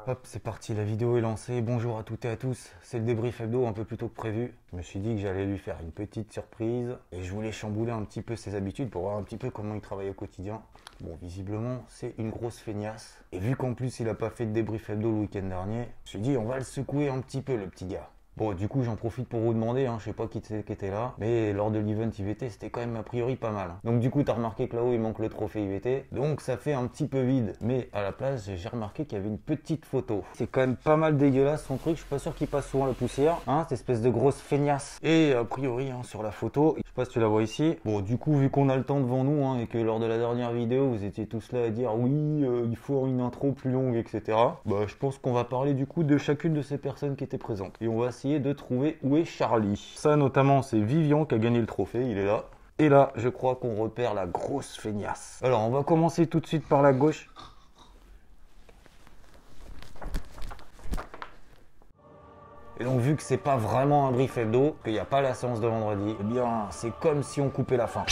Hop, c'est parti, la vidéo est lancée. Bonjour à toutes et à tous. C'est le débrief hebdo un peu plus tôt que prévu. Je me suis dit que j'allais lui faire une petite surprise et je voulais chambouler un petit peu ses habitudes pour voir un petit peu comment il travaille au quotidien. Bon, visiblement, c'est une grosse feignasse. Et vu qu'en plus, il a pas fait de débrief hebdo le week-end dernier, je me suis dit, on va le secouer un petit peu, le petit gars. Bon, du coup, j'en profite pour vous demander, je sais pas qui était là, mais lors de l'event IVT, c'était quand même a priori pas mal. Donc du coup, t'as remarqué que là-haut, il manque le trophée IVT, donc ça fait un petit peu vide. Mais à la place, j'ai remarqué qu'il y avait une petite photo. C'est quand même pas mal dégueulasse son truc, je suis pas sûr qu'il passe souvent la poussière, cette espèce de grosse feignasse. Et a priori, sur la photo, je sais pas si tu la vois ici, bon, du coup, vu qu'on a le temps devant nous, et que lors de la dernière vidéo, vous étiez tous là à dire, oui, il faut une intro plus longue, etc. Bah, je pense qu'on va parler du coup de chacune de ces personnes qui étaient présentes. Et on va essayer de trouver où est Charlie. Ça notamment c'est Vivian qui a gagné le trophée, il est là. Et là je crois qu'on repère la grosse feignasse. Alors on va commencer tout de suite par la gauche. Et donc vu que c'est pas vraiment un brief hebdo, qu'il n'y a pas la séance de vendredi, eh bien c'est comme si on coupait la fin.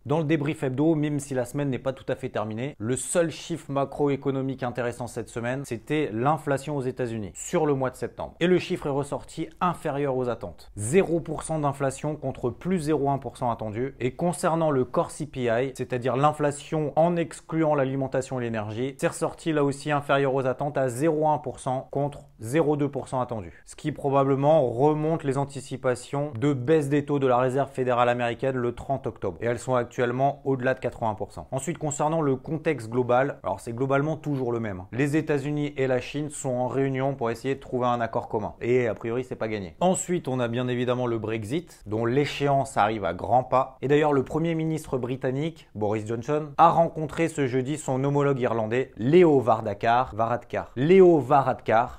Dans le débrief hebdo, même si la semaine n'est pas tout à fait terminée, le seul chiffre macroéconomique intéressant cette semaine, c'était l'inflation aux États-Unis sur le mois de septembre. Et le chiffre est ressorti inférieur aux attentes. 0% d'inflation contre plus 0,1% attendu. Et concernant le core CPI, c'est-à-dire l'inflation en excluant l'alimentation et l'énergie, c'est ressorti là aussi inférieur aux attentes à 0,1% contre 0,2% attendu. Ce qui probablement remonte les anticipations de baisse des taux de la Réserve fédérale américaine le 30 octobre. Et elles sont actuellement au-delà de 80%. Ensuite, concernant le contexte global, alors c'est globalement toujours le même. Les États-Unis et la Chine sont en réunion pour essayer de trouver un accord commun. Et a priori, c'est pas gagné. Ensuite, on a bien évidemment le Brexit, dont l'échéance arrive à grands pas. Et d'ailleurs, le Premier ministre britannique, Boris Johnson, a rencontré ce jeudi son homologue irlandais, Leo Varadkar,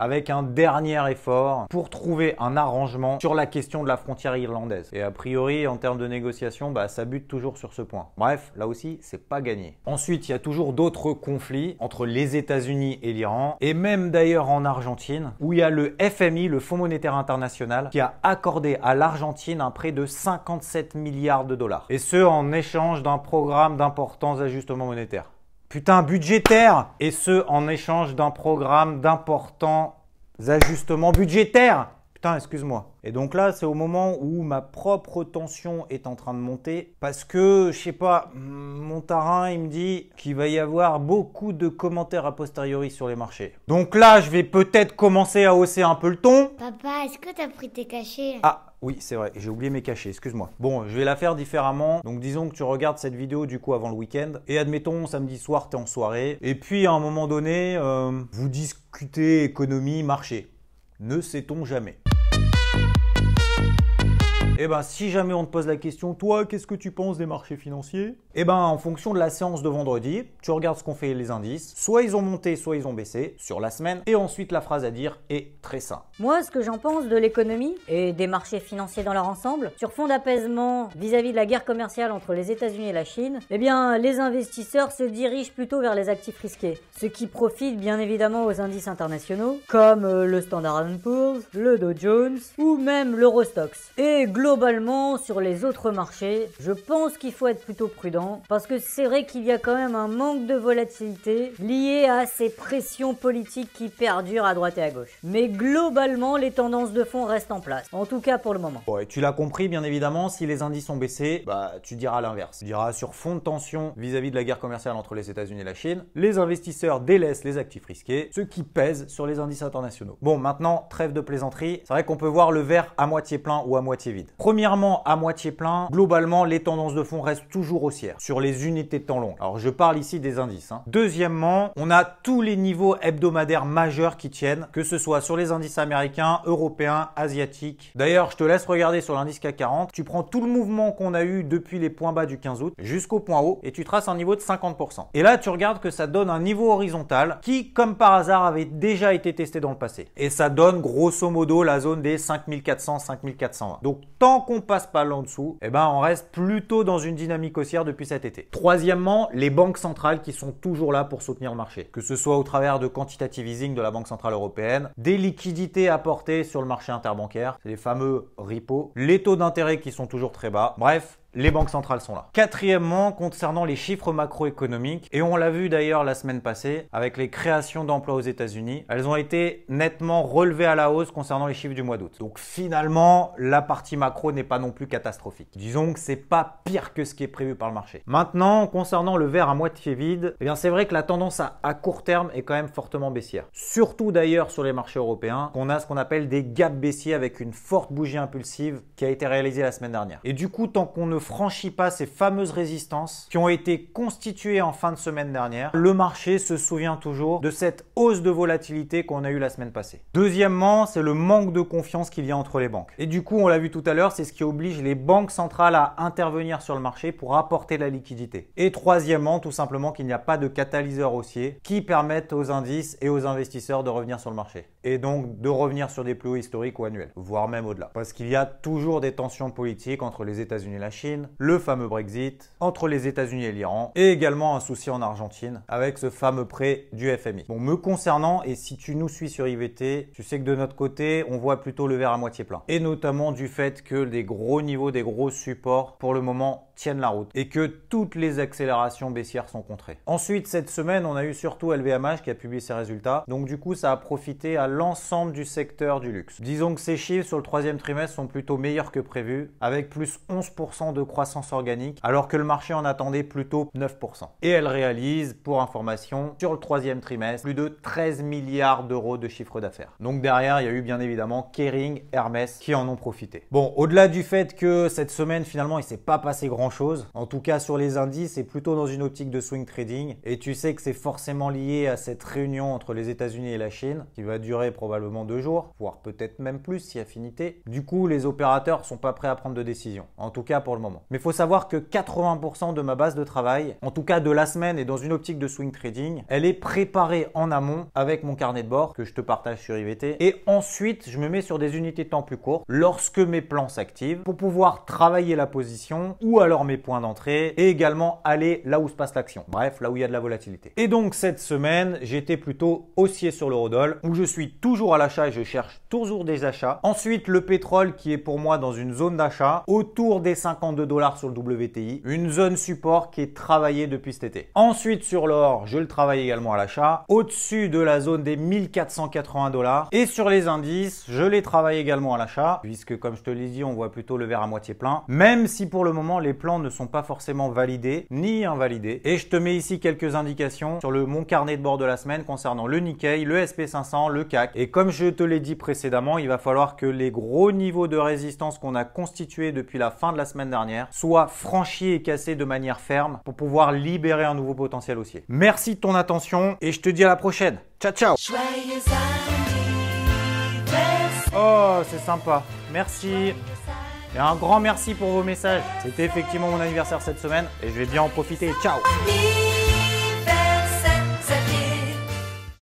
avec un dernier effort pour trouver un arrangement sur la question de la frontière irlandaise. Et a priori, en termes de négociation, ça bute toujours sur ce point. Bref, là aussi, c'est pas gagné. Ensuite, il y a toujours d'autres conflits entre les États-Unis et l'Iran, et même d'ailleurs en Argentine, où il y a le FMI, le Fonds monétaire international, qui a accordé à l'Argentine un prêt de 57 milliards de dollars. Et ce, en échange d'un programme d'importants ajustements monétaires. Putain, budgétaire! Et ce, en échange d'un programme d'importants ajustements budgétaires! Putain, excuse-moi. Et donc là, c'est au moment où ma propre tension est en train de monter parce que, je sais pas, mon tarin, il me dit qu'il va y avoir beaucoup de commentaires a posteriori sur les marchés. Donc là, je vais peut-être commencer à hausser un peu le ton. Papa, est-ce que t'as pris tes cachets? Ah, oui, c'est vrai, j'ai oublié mes cachets, excuse-moi. Bon, je vais la faire différemment. Donc disons que tu regardes cette vidéo du coup avant le week-end. Et admettons, samedi soir, t'es en soirée. Et puis à un moment donné, vous discutez économie, marché. Ne sait-on jamais. Eh ben, si jamais on te pose la question, toi, qu'est-ce que tu penses des marchés financiers? Eh ben, en fonction de la séance de vendredi, tu regardes ce qu'ont fait les indices. Soit ils ont monté, soit ils ont baissé sur la semaine. Et ensuite, la phrase à dire est très simple. Moi, ce que j'en pense de l'économie et des marchés financiers dans leur ensemble, sur fond d'apaisement vis-à-vis de la guerre commerciale entre les États-Unis et la Chine, eh bien, les investisseurs se dirigent plutôt vers les actifs risqués. Ce qui profite bien évidemment aux indices internationaux, comme le Standard & Poor's, le Dow Jones ou même l'Eurostoxx. Et globalement, sur les autres marchés, je pense qu'il faut être plutôt prudent parce que c'est vrai qu'il y a quand même un manque de volatilité lié à ces pressions politiques qui perdurent à droite et à gauche. Mais globalement, les tendances de fond restent en place, en tout cas pour le moment. Ouais, tu l'as compris bien évidemment, si les indices ont baissé, tu diras l'inverse. Tu diras sur fond de tension vis-à-vis de la guerre commerciale entre les États-Unis et la Chine, les investisseurs délaissent les actifs risqués, ce qui pèse sur les indices internationaux. Bon, maintenant, trêve de plaisanterie, c'est vrai qu'on peut voir le verre à moitié plein ou à moitié vide. Premièrement, à moitié plein, globalement, les tendances de fond restent toujours haussières sur les unités de temps longues. Alors, je parle ici des indices. Deuxièmement, on a tous les niveaux hebdomadaires majeurs qui tiennent, que ce soit sur les indices américains, européens, asiatiques. D'ailleurs, je te laisse regarder sur l'indice CAC 40. Tu prends tout le mouvement qu'on a eu depuis les points bas du 15 août jusqu'au point haut et tu traces un niveau de 50%. Et là, tu regardes que ça donne un niveau horizontal qui, comme par hasard, avait déjà été testé dans le passé. Et ça donne grosso modo la zone des 5400, 5420. Donc, tant qu'on passe pas là en dessous, on reste plutôt dans une dynamique haussière depuis depuis cet été. Troisièmement, les banques centrales qui sont toujours là pour soutenir le marché, que ce soit au travers de quantitative easing de la Banque centrale européenne, des liquidités apportées sur le marché interbancaire, c'est les fameux repos, les taux d'intérêt qui sont toujours très bas. Bref, les banques centrales sont là. Quatrièmement, concernant les chiffres macroéconomiques, et on l'a vu d'ailleurs la semaine passée avec les créations d'emplois aux États-Unis, elles ont été nettement relevées à la hausse concernant les chiffres du mois d'août. Donc finalement, la partie macro n'est pas non plus catastrophique. Disons que c'est pas pire que ce qui est prévu par le marché. Maintenant, concernant le verre à moitié vide, eh bien c'est vrai que la tendance à court terme est quand même fortement baissière. Surtout d'ailleurs sur les marchés européens, qu'on a ce qu'on appelle des gaps baissiers avec une forte bougie impulsive qui a été réalisée la semaine dernière. Et du coup, tant qu'on ne franchit pas ces fameuses résistances qui ont été constituées en fin de semaine dernière, le marché se souvient toujours de cette hausse de volatilité qu'on a eue la semaine passée. Deuxièmement, c'est le manque de confiance qu'il y a entre les banques. Et du coup, on l'a vu tout à l'heure, c'est ce qui oblige les banques centrales à intervenir sur le marché pour apporter la liquidité. Et troisièmement, tout simplement qu'il n'y a pas de catalyseur haussier qui permettent aux indices et aux investisseurs de revenir sur le marché. Et donc de revenir sur des plus hauts historiques ou annuels, voire même au-delà. Parce qu'il y a toujours des tensions politiques entre les États-Unis et la Chine, le fameux Brexit, entre les États-Unis et l'Iran, et également un souci en Argentine avec ce fameux prêt du FMI. Bon, me concernant, et si tu nous suis sur IVT, tu sais que de notre côté, on voit plutôt le verre à moitié plein. Et notamment du fait que des gros niveaux, des gros supports, pour le moment, tiennent la route et que toutes les accélérations baissières sont contrées. Ensuite, cette semaine, on a eu surtout LVMH qui a publié ses résultats. Donc du coup, ça a profité à l'ensemble du secteur du luxe. Disons que ces chiffres sur le troisième trimestre sont plutôt meilleurs que prévu, avec plus 11% de croissance organique, alors que le marché en attendait plutôt 9%. Et elle réalise, pour information, sur le troisième trimestre, plus de 13 milliards d'euros de chiffre d'affaires. Donc derrière, il y a eu bien évidemment Kering, Hermès qui en ont profité. Bon, au-delà du fait que cette semaine, finalement, il ne s'est pas passé grand-chose, en tout cas sur les indices, c'est plutôt dans une optique de swing trading. Et tu sais que c'est forcément lié à cette réunion entre les États-Unis et la Chine, qui va durer probablement 2 jours, voire peut-être même plus si affinité. Du coup, les opérateurs sont pas prêts à prendre de décision, en tout cas pour le moment. Mais il faut savoir que 80% de ma base de travail, en tout cas de la semaine et dans une optique de swing trading, elle est préparée en amont avec mon carnet de bord que je te partage sur IVT. Et ensuite, je me mets sur des unités de temps plus courtes lorsque mes plans s'activent pour pouvoir travailler la position ou alors mes points d'entrée et également aller là où se passe l'action. Bref, là où il y a de la volatilité. Et donc cette semaine, j'étais plutôt haussier sur l'eurodoll où je suis toujours à l'achat et je cherche toujours des achats. Ensuite, le pétrole qui est pour moi dans une zone d'achat autour des 52 $ sur le WTI, une zone support qui est travaillée depuis cet été. Ensuite, sur l'or, je le travaille également à l'achat au-dessus de la zone des 1480 $. Et sur les indices, je les travaille également à l'achat puisque comme je te l'ai dit, on voit plutôt le verre à moitié plein, même si pour le moment les plans ne sont pas forcément validés ni invalidés. Et je te mets ici quelques indications sur mon carnet de bord de la semaine concernant le Nikkei, le SP500, le CAC. Et comme je te l'ai dit précédemment, il va falloir que les gros niveaux de résistance qu'on a constitués depuis la fin de la semaine dernière soient franchis et cassés de manière ferme pour pouvoir libérer un nouveau potentiel haussier. Merci de ton attention et je te dis à la prochaine. Ciao, ciao. Oh, c'est sympa. Merci. Et un grand merci pour vos messages. C'était effectivement mon anniversaire cette semaine et je vais bien en profiter. Ciao!